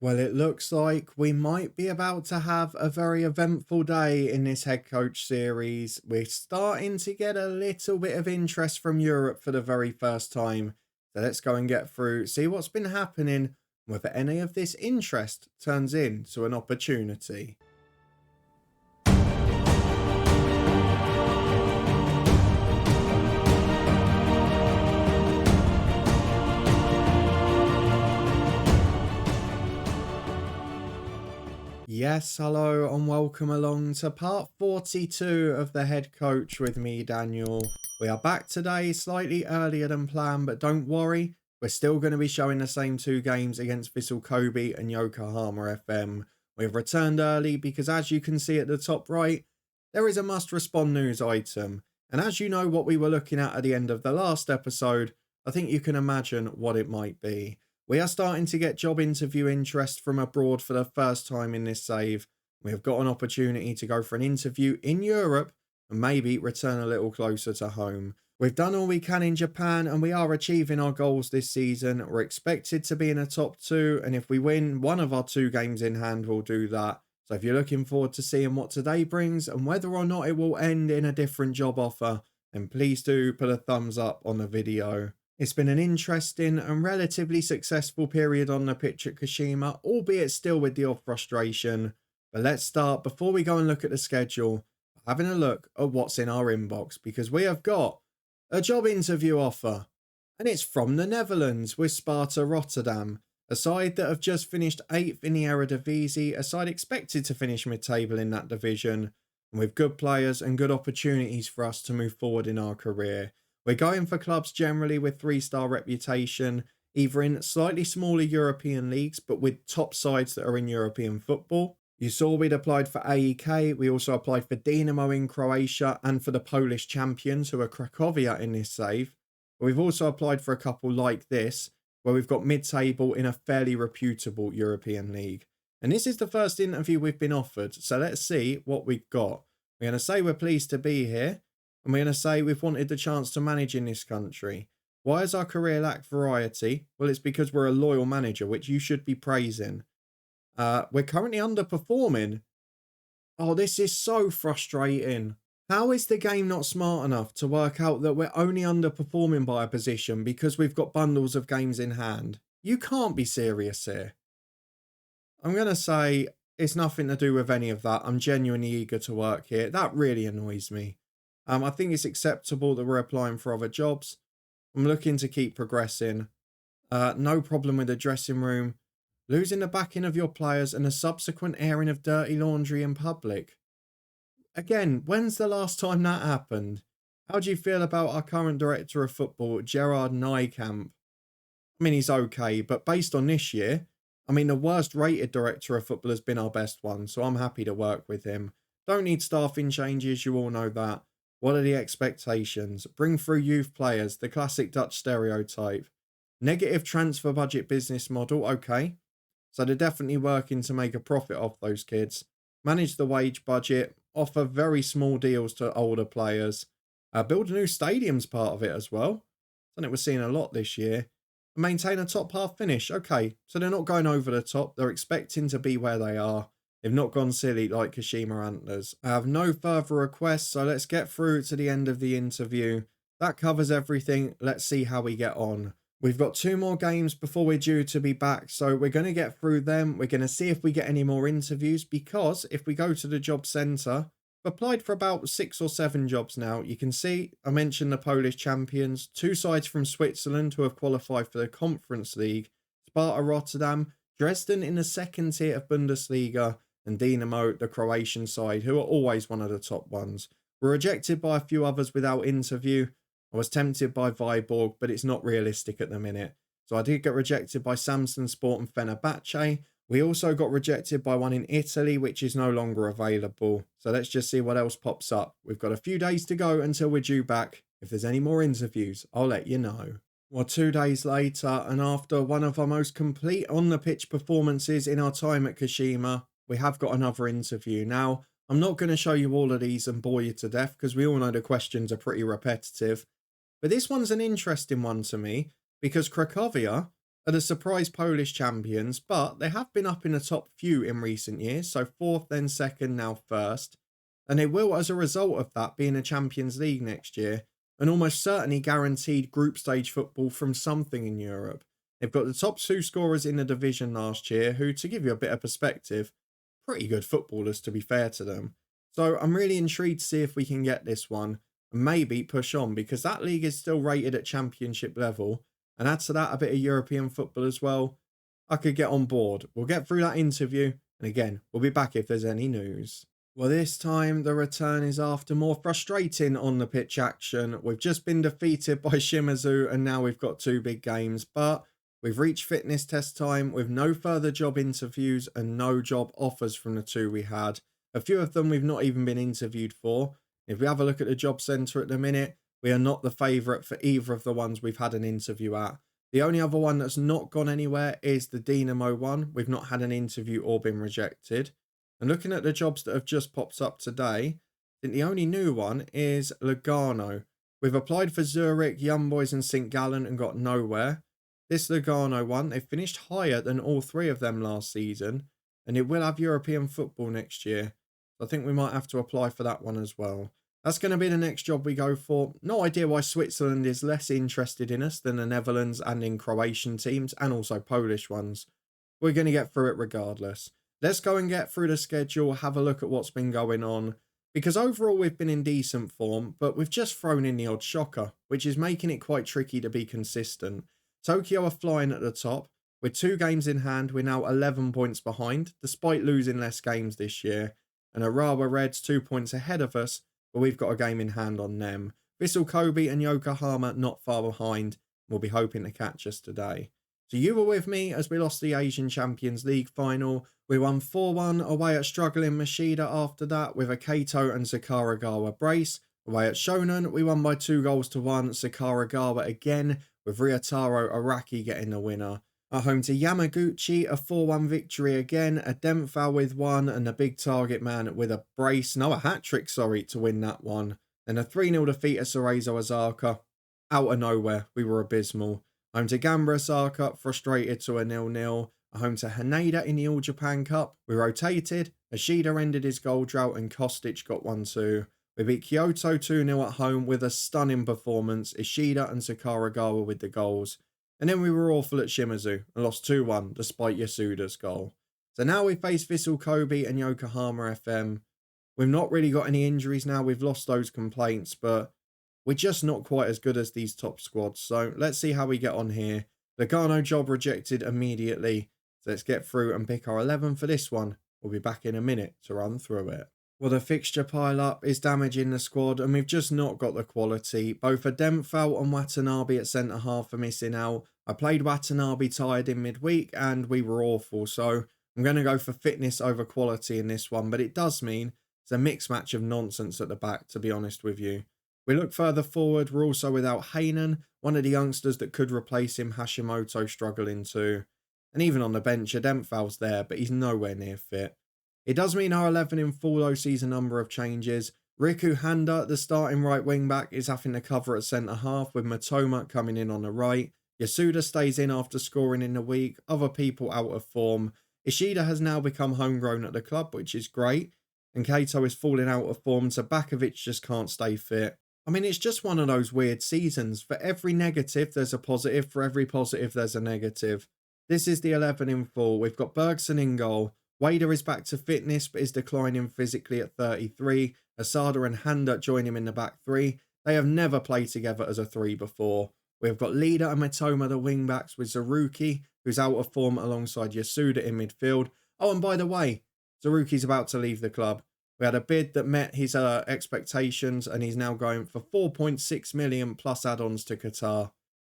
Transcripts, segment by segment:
Well, it looks like we might be about to have a very eventful day in this head coach series. We're starting to get a little bit of interest from Europe for the very first time. So let's go and get through, see what's been happening, whether any of this interest turns into an opportunity. Yes, hello and welcome along to part 42 of the head coach with me, Daniel. We are back today slightly earlier than planned, but don't worry, we're still going to be showing the same two games against Vissel Kobe and Yokohama FM. We've returned early because, as you can see at the top right, there is a must respond news item. And as you know what we were looking at the end of the last episode, I think you can imagine what it might be. We are starting to get job interview interest from abroad for the first time in this save. We have got an opportunity to go for an interview in Europe and maybe return a little closer to home. We've done all we can in Japan and we are achieving our goals this season. We're expected to be in the top two, and if we win one of our two games in hand, we'll do that. So if you're looking forward to seeing what today brings and whether or not it will end in a different job offer, then please do put a thumbs up on the video. It's been an interesting and relatively successful period on the pitch at Kashima, albeit still with the odd frustration. But let's start, before we go and look at the schedule, having a look at what's in our inbox, because we have got a job interview offer. And it's from the Netherlands with Sparta Rotterdam, a side that have just finished 8th in the Eredivisie, a side expected to finish mid-table in that division, and with good players and good opportunities for us to move forward in our career. We're going for clubs generally with 3-star reputation, either in slightly smaller European leagues, but with top sides that are in European football. You saw we'd applied for AEK. We also applied for Dinamo in Croatia and for the Polish champions, who are Cracovia in this save. But we've also applied for a couple like this, where we've got mid-table in a fairly reputable European league. And this is the first interview we've been offered, so let's see what we've got. We're going to say we're pleased to be here. And we're going to say we've wanted the chance to manage in this country. Why has our career lacked variety? Well, it's because we're a loyal manager, which you should be praising. We're currently underperforming. Oh, this is so frustrating. How is the game not smart enough to work out that we're only underperforming by a position because we've got bundles of games in hand? You can't be serious here. I'm going to say it's nothing to do with any of that. I'm genuinely eager to work here. That really annoys me. I think it's acceptable that we're applying for other jobs. I'm looking to keep progressing. No problem with the dressing room. Losing the backing of your players and the subsequent airing of dirty laundry in public. Again, when's the last time that happened? How do you feel about our current director of football, Gerard Nijkamp? I mean, he's okay, but based on this year, the worst rated director of football has been our best one, so I'm happy to work with him. Don't need staffing changes, you all know that. What are the expectations? Bring through youth players, the classic Dutch stereotype. Negative transfer budget business model, okay. So they're definitely working to make a profit off those kids. Manage the wage budget, offer very small deals to older players. Build a new stadium's part of it as well. Something we're seeing a lot this year. Maintain a top half finish, okay. So they're not going over the top, they're expecting to be where they are. They've not gone silly like Kashima Antlers. I have no further requests, so let's get through to the end of the interview. That covers everything. Let's see how we get on. We've got 2 more games before we're due to be back, so we're going to get through them. We're going to see if we get any more interviews, because if we go to the job centre, I've applied for about 6 or 7 jobs now. You can see I mentioned the Polish champions, 2 sides from Switzerland who have qualified for the Conference League, Sparta Rotterdam, Dresden in the 2nd tier of Bundesliga, and Dinamo, the Croatian side, who are always one of the top ones. We're rejected by a few others without interview. I was tempted by Viborg, but it's not realistic at the minute. So I did get rejected by Samsun Sport and Fenerbahce. We also got rejected by one in Italy, which is no longer available. So let's just see what else pops up. We've got a few days to go until we're due back. If there's any more interviews, I'll let you know. Well, 2 days later, and after one of our most complete on-the-pitch performances in our time at Kashima, we have got another interview. Now, I'm not going to show you all of these and bore you to death, because we all know the questions are pretty repetitive. But this one's an interesting one to me, because Cracovia are the surprise Polish champions, but they have been up in the top few in recent years, so fourth, then second, now first. And they will, as a result of that, be in a Champions League next year, and almost certainly guaranteed group stage football from something in Europe. They've got the top two scorers in the division last year, who, to give you a bit of perspective, pretty good footballers to be fair to them. So I'm really intrigued to see if we can get this one and maybe push on, because that league is still rated at championship level, and add to that a bit of European football as well. I could get on board. We'll get through that interview, and again, we'll be back if there's any news. Well, this time the return is after more frustrating on the pitch action. We've just been defeated by Shimazu, and now we've got two big games, but we've reached fitness test time with no further job interviews and no job offers from the two we had. A few of them we've not even been interviewed for. If we have a look at the job centre at the minute, we are not the favourite for either of the ones we've had an interview at. The only other one that's not gone anywhere is the Dynamo one. We've not had an interview or been rejected. And looking at the jobs that have just popped up today, I think the only new one is Lugano. We've applied for Zurich, Young Boys and St Gallen and got nowhere. This Lugano one, they finished higher than all three of them last season, and it will have European football next year. So I think we might have to apply for that one as well. That's going to be the next job we go for. No idea why Switzerland is less interested in us than the Netherlands and in Croatian teams, and also Polish ones. We're going to get through it regardless. Let's go and get through the schedule, have a look at what's been going on. Because overall we've been in decent form, but we've just thrown in the odd shocker, which is making it quite tricky to be consistent. Tokyo are flying at the top. With 2 games in hand, we're now 11 points behind, despite losing less games this year. And Arawa Reds 2 points ahead of us, but we've got a game in hand on them. Vissel Kobe and Yokohama not far behind. We'll be hoping to catch us today. So you were with me as we lost the Asian Champions League final. We won 4-1 away at struggling Mashida after that with a Kato and Sakuragawa brace. Away at Shonan, we won by 2-1. Sakuragawa again, with Ryotaro Araki getting the winner. At home to Yamaguchi, a 4-1 victory again, a Dempfal with 1 and a big target man with a brace, no, a hat-trick, sorry, to win that one. Then a 3-0 defeat at Cerezo Osaka. Out of nowhere, we were abysmal. Home to Gamba Osaka, frustrated to a 0-0. Home to Haneda in the All Japan Cup, we rotated, Ashida ended his goal drought and Kostic got 1-2. We beat Kyoto 2-0 at home with a stunning performance, Ishida and Sakuragawa with the goals. And then we were awful at Shimazu and lost 2-1 despite Yasuda's goal. So now we face Vissel Kobe and Yokohama FM. We've not really got any injuries now, we've lost those complaints, but we're just not quite as good as these top squads. So let's see how we get on here. Lugano job rejected immediately. So let's get through and pick our 11 for this one. We'll be back in a minute to run through it. Well, the fixture pile-up is damaging the squad, and we've just not got the quality. Both a Dempfal and Watanabe at centre-half are missing out. I played Watanabe tired in midweek, and we were awful, so I'm going to go for fitness over quality in this one, but it does mean it's a mixed match of nonsense at the back, to be honest with you. We look further forward, we're also without Hainan, one of the youngsters that could replace him, Hashimoto, struggling too. And even on the bench, a Dempfal's there, but he's nowhere near fit. It does mean our 11 in full though sees a number of changes. Riku Handa, the starting right wing back, is having to cover at centre half with Matoma coming in on the right. Yasuda stays in after scoring in the week, other people out of form. Ishida has now become homegrown at the club, which is great. And Kato is falling out of form, so Bakovic just can't stay fit. I mean, it's just one of those weird seasons. For every negative, there's a positive. For every positive, there's a negative. This is the 11 in full. We've got Bergson in goal. Wader is back to fitness, but is declining physically at 33. Asada and Handa join him in the back 3. They have never played together as a 3 before. We've got Leader and Matoma, the wing-backs, with Zaruki, who's out of form alongside Yasuda in midfield. Oh, and by the way, Zaruki's about to leave the club. We had a bid that met his expectations, and he's now going for 4.6 million plus add-ons to Qatar.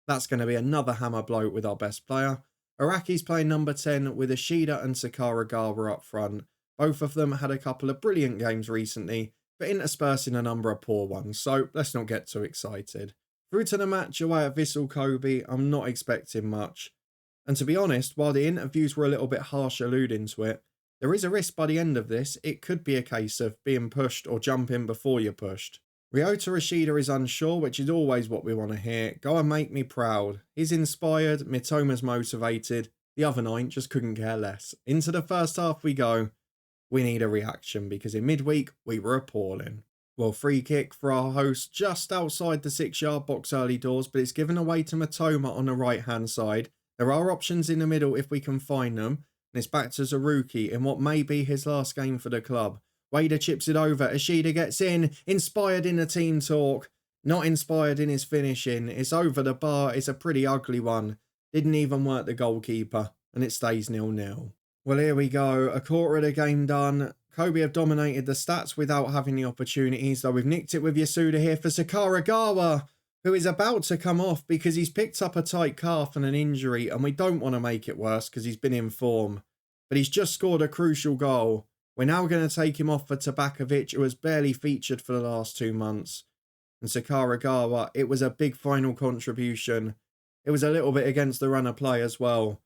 That's going to be another hammer blow with our best player. Araki's playing number 10 with Ishida and Sakuragawa up front. Both of them had a couple of brilliant games recently, but interspersing a number of poor ones, so let's not get too excited. Through to the match away at Vissel Kobe, I'm not expecting much. And to be honest, while the interviews were a little bit harsh alluding to it, there is a risk by the end of this, it could be a case of being pushed or jumping before you're pushed. Ryota Ishida is unsure, which is always what we want to hear. Go and make me proud. He's inspired, Mitoma's motivated. The other 9 just couldn't care less. Into the first half we go. We need a reaction because in midweek we were appalling. Well, free kick for our host just outside the 6-yard box early doors, but it's given away to Mitoma on the right-hand side. There are options in the middle if we can find them. And it's back to Zaruki in what may be his last game for the club. Wader chips it over. Ishida gets in. Inspired in the team talk. Not inspired in his finishing. It's over the bar. It's a pretty ugly one. Didn't even work the goalkeeper. And it stays 0-0. Well, here we go. A quarter of the game done. Kobe have dominated the stats without having the opportunities, though we've nicked it with Yasuda here for Sakuragawa, who is about to come off because he's picked up a tight calf and an injury, and we don't want to make it worse because he's been in form. But he's just scored a crucial goal. We're now going to take him off for Tabakovic, who has barely featured for the last 2 months. And Sakuragawa, it was a big final contribution. It was a little bit against the run of play as well.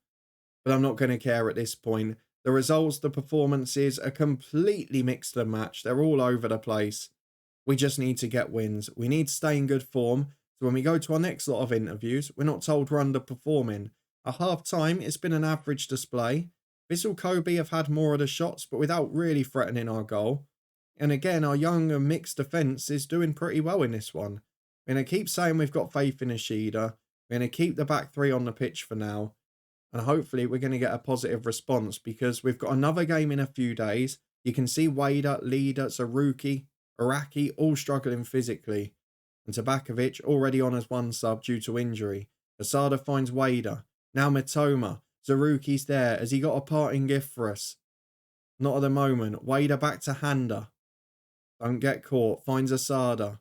But I'm not going to care at this point. The results, the performances are completely mixed and matched. They're all over the place. We just need to get wins. We need to stay in good form. So when we go to our next lot of interviews, we're not told we're underperforming. At half-time, it's been an average display. Vissel Kobe have had more of the shots, but without really threatening our goal. And again, our young and mixed defence is doing pretty well in this one. We're going to keep saying we've got faith in Ishida. We're going to keep the back 3 on the pitch for now. And hopefully we're going to get a positive response because we've got another game in a few days. You can see Wader, Leader, Zaruki, Araki all struggling physically. And Tabakovic already on as 1 sub due to injury. Asada finds Wader. Now Mitoma. Zaruki's there. Has he got a parting gift for us? Not at the moment. Wader back to Handa. Don't get caught. Finds Asada.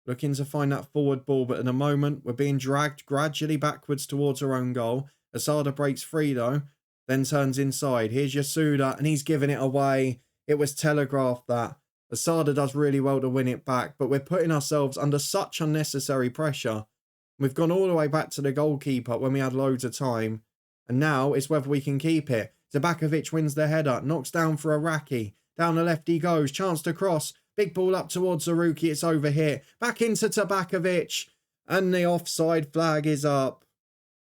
Looking to find that forward ball, but at the moment we're being dragged gradually backwards towards our own goal. Asada breaks free though, then turns inside. Here's Yasuda, and he's giving it away. It was telegraphed that. Asada does really well to win it back, but we're putting ourselves under such unnecessary pressure. We've gone all the way back to the goalkeeper when we had loads of time, and now it's whether we can keep it. Tabakovic wins the header, knocks down for Araki. Down the left he goes, chance to cross. Big ball up towards Zaruki, it's over here. Back into Tabakovic, and the offside flag is up.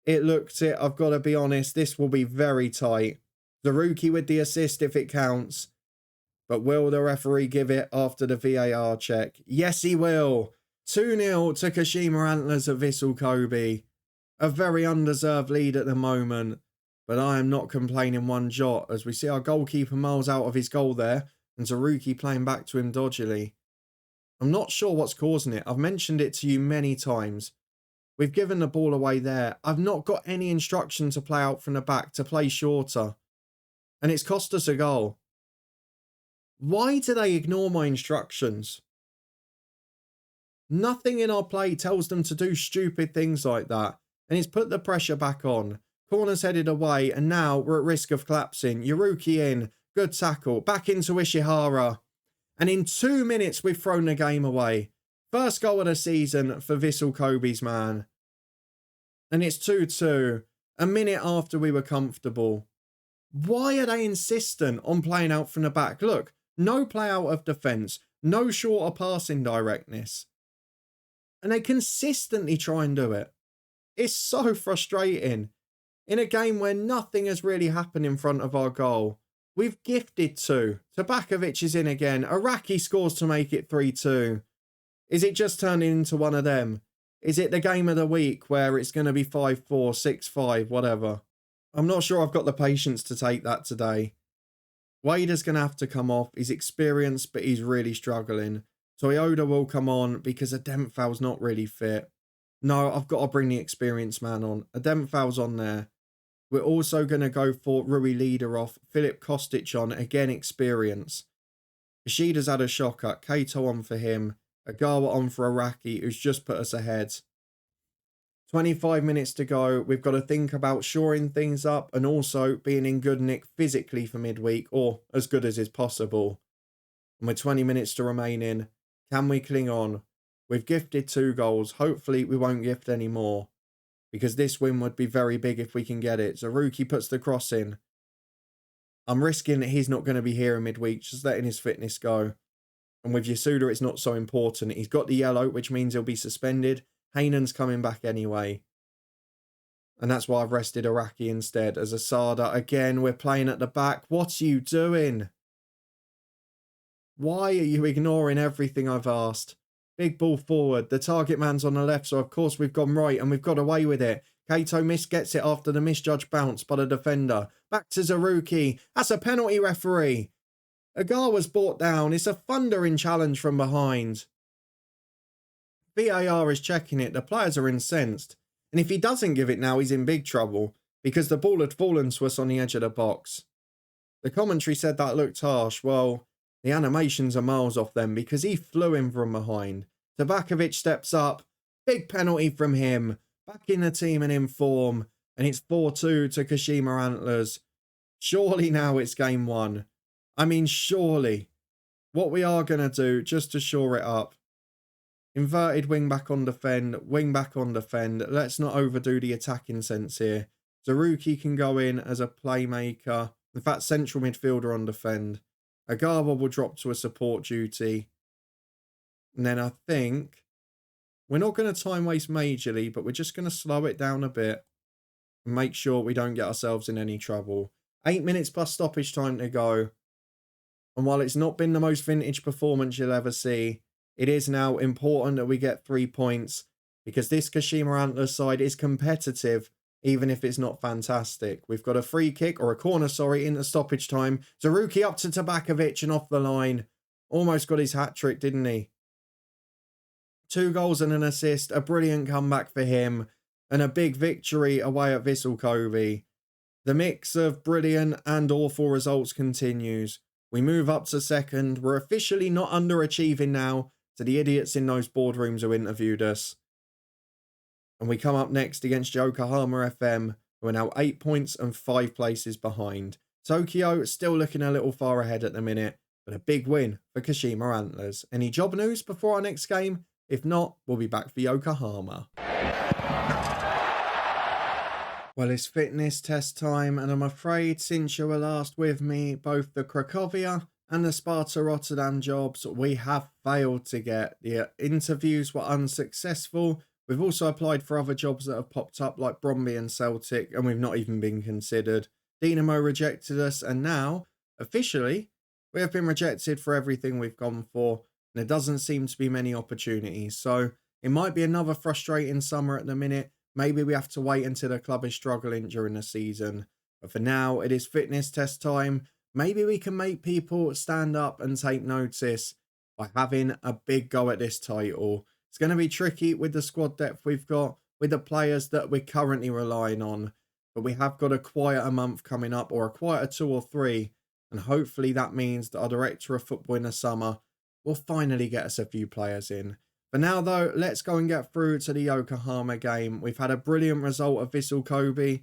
It looked it, I've got to be honest, this will be very tight. Zaruki with the assist if it counts. But will the referee give it after the VAR check? Yes, he will. 2-0 to Kashima Antlers of Vissel Kobe. A very undeserved lead at the moment. But I am not complaining one jot as we see our goalkeeper miles out of his goal there. And Zaruki playing back to him dodgily. I'm not sure what's causing it. I've mentioned it to you many times. We've given the ball away there. I've not got any instruction to play out from the back, to play shorter. And it's cost us a goal. Why do they ignore my instructions? Nothing in our play tells them to do stupid things like that. And it's put the pressure back on. Corner's headed away, and now we're at risk of collapsing. Yaruki in. Good tackle. Back into Ishihara. And in 2 minutes, we've thrown the game away. First goal of the season for Vissel Kobe's man. And it's 2-2. A minute after we were comfortable. Why are they insistent on playing out from the back? Look, no play out of defence. No shorter passing directness. And they consistently try and do it. It's so frustrating. In a game where nothing has really happened in front of our goal. We've gifted 2. Tabakovic is in again. Araki scores to make it 3-2. Is it just turning into one of them? Is it the game of the week where it's going to be 5-4, 6-5, whatever? I'm not sure I've got the patience to take that today. Wader's going to have to come off. He's experienced, but he's really struggling. Toyoda will come on because Ademfal's not really fit. No, I've got to bring the experienced man on. Ademfal's on there. We're also going to go for Rui Leader off. Filip Kostic on, again experience. Ishida's had a shocker. Kato on for him. Agawa on for Araki, who's just put us ahead. 25 minutes to go. We've got to think about shoring things up and also being in good nick physically for midweek, or as good as is possible. And with 20 minutes to remain in, can we cling on? We've gifted 2 goals. Hopefully we won't gift any more, because this win would be very big if we can get it. Zaruki puts the cross in. I'm risking that he's not going to be here in midweek, just letting his fitness go. And with Yasuda, it's not so important. He's got the yellow, which means he'll be suspended. Hainan's coming back anyway. And that's why I've rested Araki instead as Asada. Again, we're playing at the back. What are you doing? Why are you ignoring everything I've asked? Big ball forward. The target man's on the left, so of course we've gone right and we've got away with it. Kato gets it after the misjudged bounce by the defender. Back to Zaruki. That's a penalty, referee. Agawa's brought down. It's a thundering challenge from behind. VAR is checking it. The players are incensed. And if he doesn't give it now, he's in big trouble because the ball had fallen to us on the edge of the box. The commentary said that looked harsh. Well, the animations are miles off them because he flew in from behind. Tabakovic steps up. Big penalty from him. Back in the team and in form. And it's 4-2 to Kashima Antlers. Surely now it's game 1. I mean, surely. What we are going to do, just to shore it up. Inverted wing back on defend. Wing back on defend. Let's not overdo the attacking sense here. Zaruki can go in as a playmaker. In fact, central midfielder on defend. Agawa will drop to a support duty. And then I think we're not going to time waste majorly, but we're just going to slow it down a bit and make sure we don't get ourselves in any trouble. 8 minutes plus stoppage time to go. And while it's not been the most vintage performance you'll ever see, it is now important that we get 3 points because this Kashima Antlers side is competitive, even if it's not fantastic. We've got a free kick, or a corner, sorry, in the stoppage time. Zaruki up to Tabakovic and off the line. Almost got his hat-trick, didn't he? 2 goals and an assist, a brilliant comeback for him, and a big victory away at Vissel Kobe. The mix of brilliant and awful results continues. We move up to second. We're officially not underachieving now to the idiots in those boardrooms who interviewed us. And we come up next against Yokohama FM, who are now 8 points and 5 places behind. Tokyo still looking a little far ahead at the minute, but a big win for Kashima Antlers. Any job news before our next game? If not, we'll be back for Yokohama. Well, it's fitness test time, and I'm afraid since you were last with me, both the Cracovia and the Sparta Rotterdam jobs we have failed to get. The interviews were unsuccessful. We've also applied for other jobs that have popped up like Bromby and Celtic, and we've not even been considered. Dynamo rejected us, and now, officially, we have been rejected for everything we've gone for, and there doesn't seem to be many opportunities. So it might be another frustrating summer at the minute. Maybe we have to wait until the club is struggling during the season. But for now, it is fitness test time. Maybe we can make people stand up and take notice by having a big go at this title. It's going to be tricky with the squad depth we've got, with the players that we're currently relying on. But we have got a quieter month coming up, or a quieter 2 or 3. And hopefully that means that our director of football in the summer will finally get us a few players in. For now, though, let's go and get through to the Yokohama game. We've had a brilliant result of Vissel Kobe.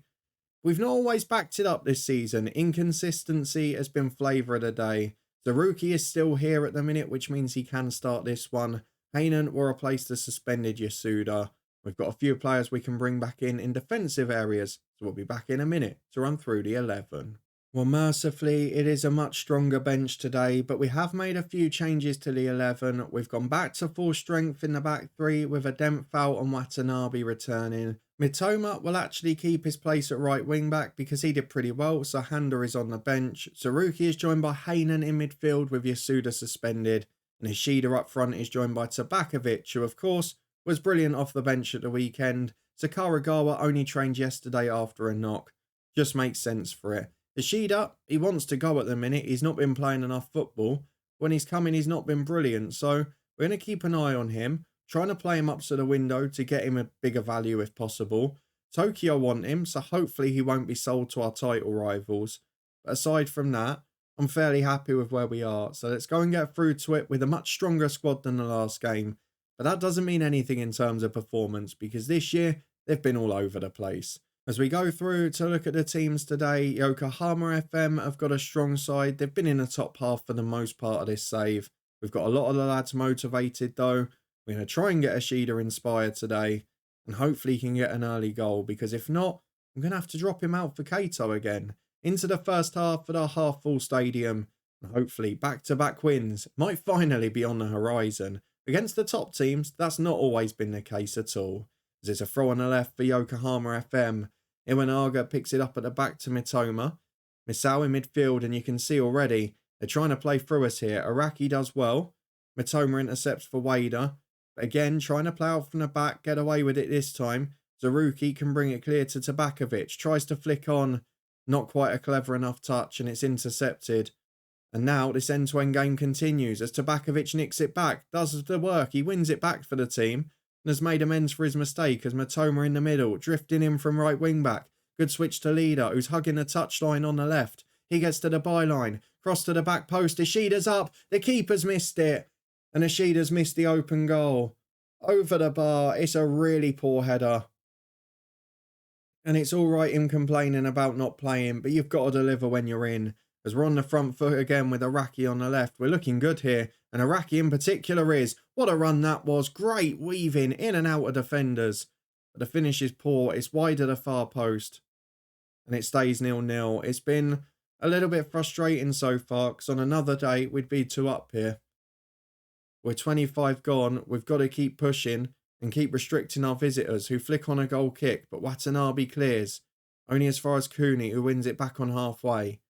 We've not always backed it up this season. Inconsistency has been flavour of the day. Zaruki is still here at the minute, which means he can start this one. Hainan will replace the suspended Yasuda. We've got a few players we can bring back in defensive areas, so we'll be back in a minute to run through the 11. Well, mercifully, it is a much stronger bench today, but we have made a few changes to the 11. We've gone back to full strength in the back 3 with a Dempfau and Watanabe returning. Mitoma will actually keep his place at right wing back because he did pretty well, so Handa is on the bench. Zaruki is joined by Hainan in midfield with Yasuda suspended, and Ishida up front is joined by Tabakovic, who of course was brilliant off the bench at the weekend. Sakuragawa only trained yesterday after a knock. Just makes sense for it. Ishida, he wants to go at the minute. He's not been playing enough football. When he's come in, he's not been brilliant. So we're going to keep an eye on him, trying to play him up to the window to get him a bigger value if possible. Tokyo want him, so hopefully he won't be sold to our title rivals. But aside from that, I'm fairly happy with where we are. So let's go and get through to it with a much stronger squad than the last game. But that doesn't mean anything in terms of performance because this year they've been all over the place. As we go through to look at the teams today, Yokohama FM have got a strong side. They've been in the top half for the most part of this save. We've got a lot of the lads motivated though. We're going to try and get Ishida inspired today and hopefully he can get an early goal because if not, I'm going to have to drop him out for Kato again. Into the first half at our half-full stadium. And hopefully back-to-back wins might finally be on the horizon. Against the top teams, that's not always been the case at all. As it's a throw on the left for Yokohama FM. Iwanaga picks it up at the back to Mitoma. Vissel in midfield, and you can see already they're trying to play through us here. Araki does well. Mitoma intercepts for Wader. But again, trying to play out from the back, get away with it this time. Zaruki can bring it clear to Tabakovic. Tries to flick on. Not quite a clever enough touch, and it's intercepted. And now this end-to-end game continues as Tabakovic nicks it back. Does the work. He wins it back for the team. And has made amends for his mistake as Mitoma in the middle. Drifting in from right wing back. Good switch to Leader, who's hugging the touchline on the left. He gets to the byline. Cross to the back post. Ishida's up. The keeper's missed it. And Ishida's missed the open goal. Over the bar. It's a really poor header. And it's all right him complaining about not playing, but you've got to deliver when you're in. As we're on the front foot again with Araki on the left. We're looking good here. And Araki in particular is. What a run that was. Great weaving in and out of defenders. But the finish is poor. It's wide of the far post. And it stays 0-0. It's been a little bit frustrating so far, because on another day we'd be 2 up here. We're 25 gone. We've got to keep pushing and keep restricting our visitors, who flick on a goal kick, but Watanabe clears. Only as far as Cooney, who wins it back on halfway.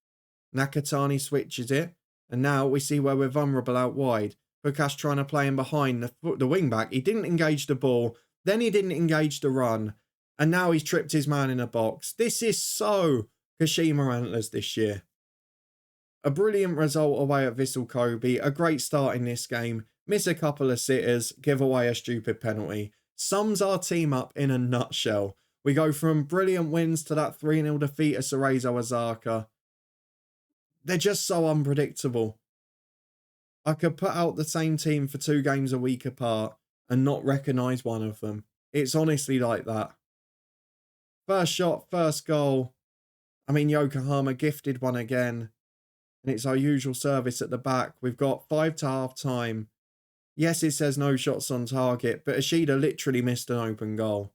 Nakatani switches it, and now we see where we're vulnerable out wide. Pukash trying to play in behind the wing back. He didn't engage the ball, then he didn't engage the run. And now he's tripped his man in a box. This is so Kashima Antlers this year. A brilliant result away at Vissel Kobe. A great start in this game. Miss a couple of sitters. Give away a stupid penalty. Sums our team up in a nutshell. We go from brilliant wins to that 3-0 defeat at Cerezo Osaka. They're just so unpredictable. I could put out the same team for 2 games a week apart and not recognise one of them. It's honestly like that. First shot, first goal. I mean, Yokohama gifted one again. And it's our usual service at the back. We've got 5 to half time. Yes, it says no shots on target, but Ishida literally missed an open goal.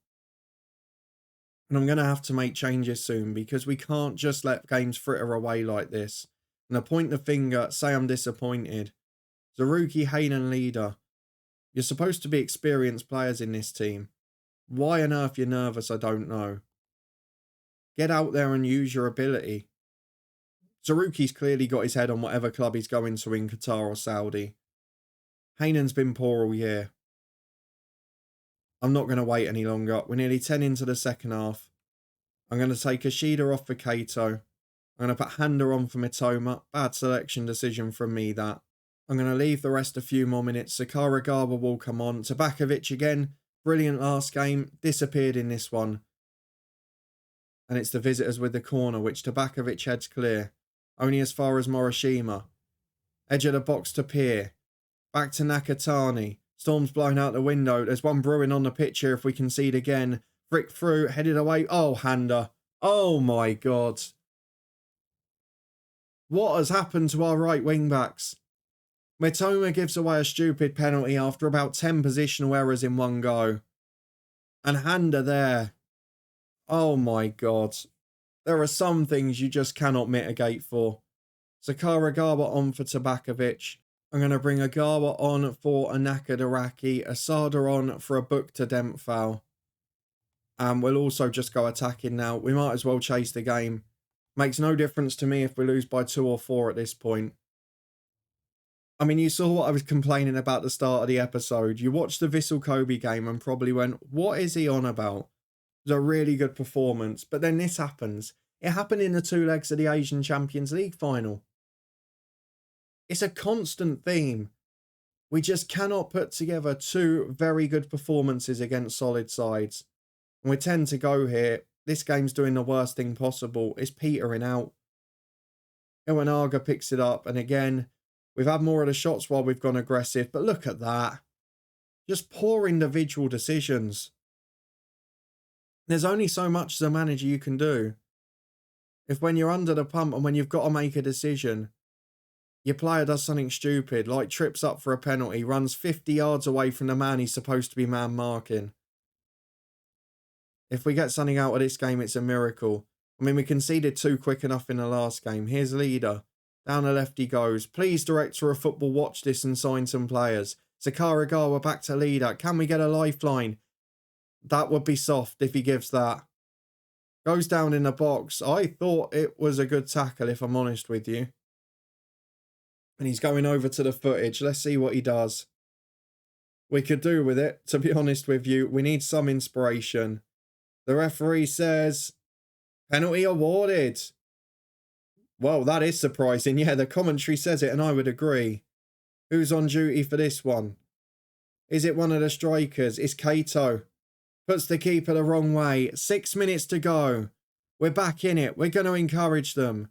And I'm going to have to make changes soon, because we can't just let games fritter away like this. And I point the finger, say I'm disappointed. Zaruki, Hayden, Leader. You're supposed to be experienced players in this team. Why on earth you're nervous, I don't know. Get out there and use your ability. Zaruki's clearly got his head on whatever club he's going to in Qatar or Saudi. Haynen's been poor all year. I'm not going to wait any longer. We're nearly 10 into the second half. I'm going to take Ishida off for Kato. I'm going to put Handa on for Mitoma. Bad selection decision from me, that. I'm going to leave the rest a few more minutes. Sakara Garba will come on. Tabakovic again. Brilliant last game. Disappeared in this one. And it's the visitors with the corner, which Tabakovic heads clear. Only as far as Morishima. Edge of the box to Pier. Back to Nakatani. Storm's blown out the window. There's one brewing on the pitch here if we concede again. Frick through, headed away. Oh, Handa. Oh my God. What has happened to our right wing backs? Mitoma gives away a stupid penalty after about 10 positional errors in one go. And Handa there. Oh my God. There are some things you just cannot mitigate for. Sakara Garba on for Tabakovic. I'm going to bring Agawa on for a Nakadaraki. Asada on for a book to Dempfowl. And we'll also just go attacking now. We might as well chase the game. Makes no difference to me if we lose by 2 or 4 at this point. I mean, you saw what I was complaining about at the start of the episode. You watched the Vissel Kobe game and probably went, what is he on about? It was a really good performance. But then this happens. It happened in the 2 legs of the Asian Champions League final. It's a constant theme. We just cannot put together 2 very good performances against solid sides. And we tend to go here. This game's doing the worst thing possible. It's petering out. Iwanaga picks it up. And again, we've had more of the shots while we've gone aggressive. But look at that. Just poor individual decisions. There's only so much as a manager you can do. If when you're under the pump and when you've got to make a decision, your player does something stupid, like trips up for a penalty, runs 50 yards away from the man he's supposed to be man marking. If we get something out of this game, it's a miracle. I mean, we conceded 2 quick enough in the last game. Here's Leader. Down the left he goes. Please, director of football, watch this and sign some players. Sakaragawa back to leader. Can we get a lifeline? That would be soft if he gives that. Goes down in the box. I thought it was a good tackle, if I'm honest with you. And he's going over to the footage. Let's see what he does. We could do with it, to be honest with you. We need some inspiration. The referee says, penalty awarded. Well, that is surprising. Yeah, the commentary says it, and I would agree. Who's on duty for this one? Is it one of the strikers? It's Kato. Puts the keeper the wrong way. 6 minutes to go. We're back in it. We're going to encourage them.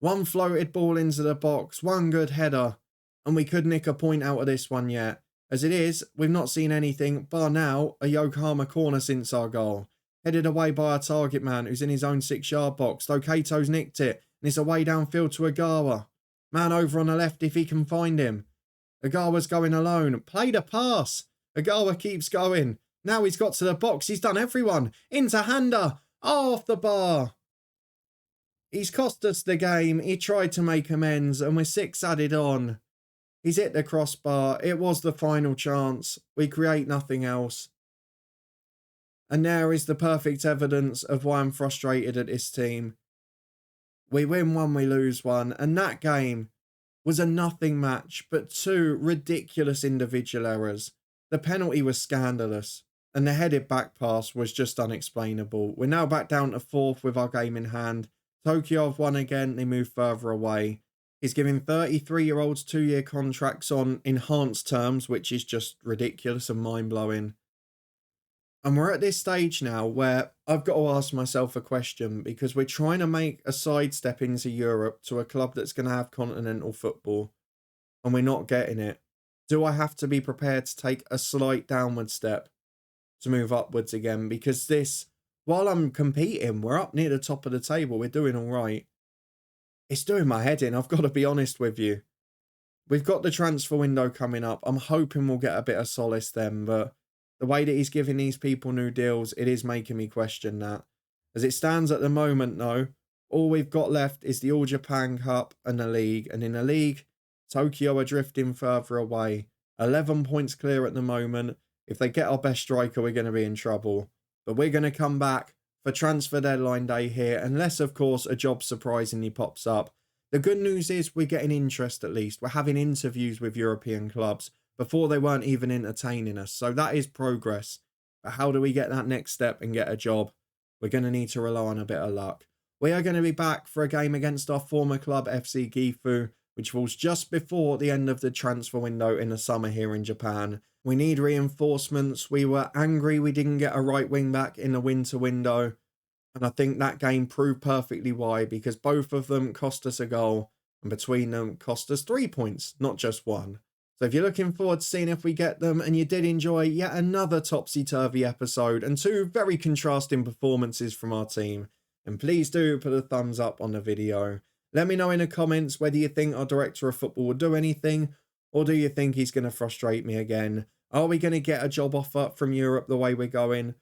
One floated ball into the box. One good header. And we could nick a point out of this one yet. As it is, we've not seen anything bar now a Yokohama corner since our goal. Headed away by our target man who's in his own 6-yard box. Though Kato's nicked it. And it's away downfield to Agawa. Man over on the left if he can find him. Agawa's going alone. Played a pass. Agawa keeps going. Now he's got to the box. He's done everyone. Into Handa. Off the bar. He's cost us the game. He tried to make amends and we're 6 added on. He's hit the crossbar. It was the final chance. We create nothing else. And there is the perfect evidence of why I'm frustrated at this team. We win one, we lose one. And that game was a nothing match, but 2 ridiculous individual errors. The penalty was scandalous. And the headed back pass was just unexplainable. We're now back down to 4th with our game in hand. Tokyo have won again. They move further away. He's giving 33-year-olds 2-year contracts on enhanced terms, which is just ridiculous and mind-blowing. And we're at this stage now where I've got to ask myself a question because we're trying to make a sidestep into Europe to a club that's going to have continental football. And we're not getting it. Do I have to be prepared to take a slight downward step to move upwards again? Because this, while I'm competing, we're up near the top of the table. We're doing all right. It's doing my head in. I've got to be honest with you. We've got the transfer window coming up. I'm hoping we'll get a bit of solace then. But the way that he's giving these people new deals, it is making me question that. As it stands at the moment, though, all we've got left is the All Japan Cup and the league. And in the league, Tokyo are drifting further away. 11 points clear at the moment. If they get our best striker, we're going to be in trouble. But we're going to come back for transfer deadline day here, unless, of course, a job surprisingly pops up. The good news is we're getting interest at least. We're having interviews with European clubs. Before they weren't even entertaining us. So that is progress. But how do we get that next step and get a job? We're going to need to rely on a bit of luck. We are going to be back for a game against our former club, FC Gifu, which falls just before the end of the transfer window in the summer here in Japan. We need reinforcements. We were angry we didn't get a right wing back in the winter window. And I think that game proved perfectly why, because both of them cost us a goal. And between them cost us 3 points, not just one. So if you're looking forward to seeing if we get them and you did enjoy yet another topsy-turvy episode and 2 very contrasting performances from our team, then please do put a thumbs up on the video. Let me know in the comments whether you think our director of football will do anything or do you think he's going to frustrate me again. Are we going to get a job offer from Europe the way we're going?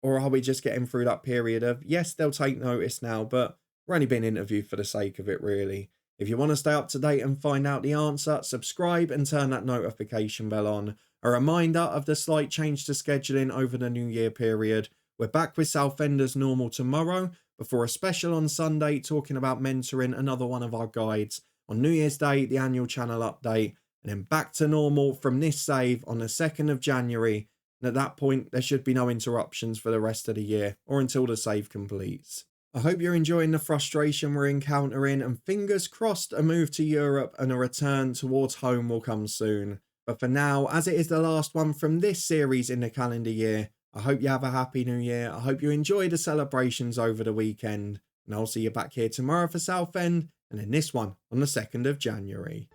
Or are we just getting through that period of, yes, they'll take notice now, but we're only being interviewed for the sake of it, really. If you want to stay up to date and find out the answer, subscribe and turn that notification bell on. A reminder of the slight change to scheduling over the New Year period. We're back with Southend as normal tomorrow, before a special on Sunday talking about mentoring another one of our guides. On New Year's Day, the annual channel update, and then back to normal from this save on the 2nd of January. And at that point, there should be no interruptions for the rest of the year, or until the save completes. I hope you're enjoying the frustration we're encountering, and fingers crossed a move to Europe and a return towards home will come soon. But for now, as it is the last one from this series in the calendar year, I hope you have a happy new year. I hope you enjoy the celebrations over the weekend. And I'll see you back here tomorrow for Southend, and then this one on the 2nd of January.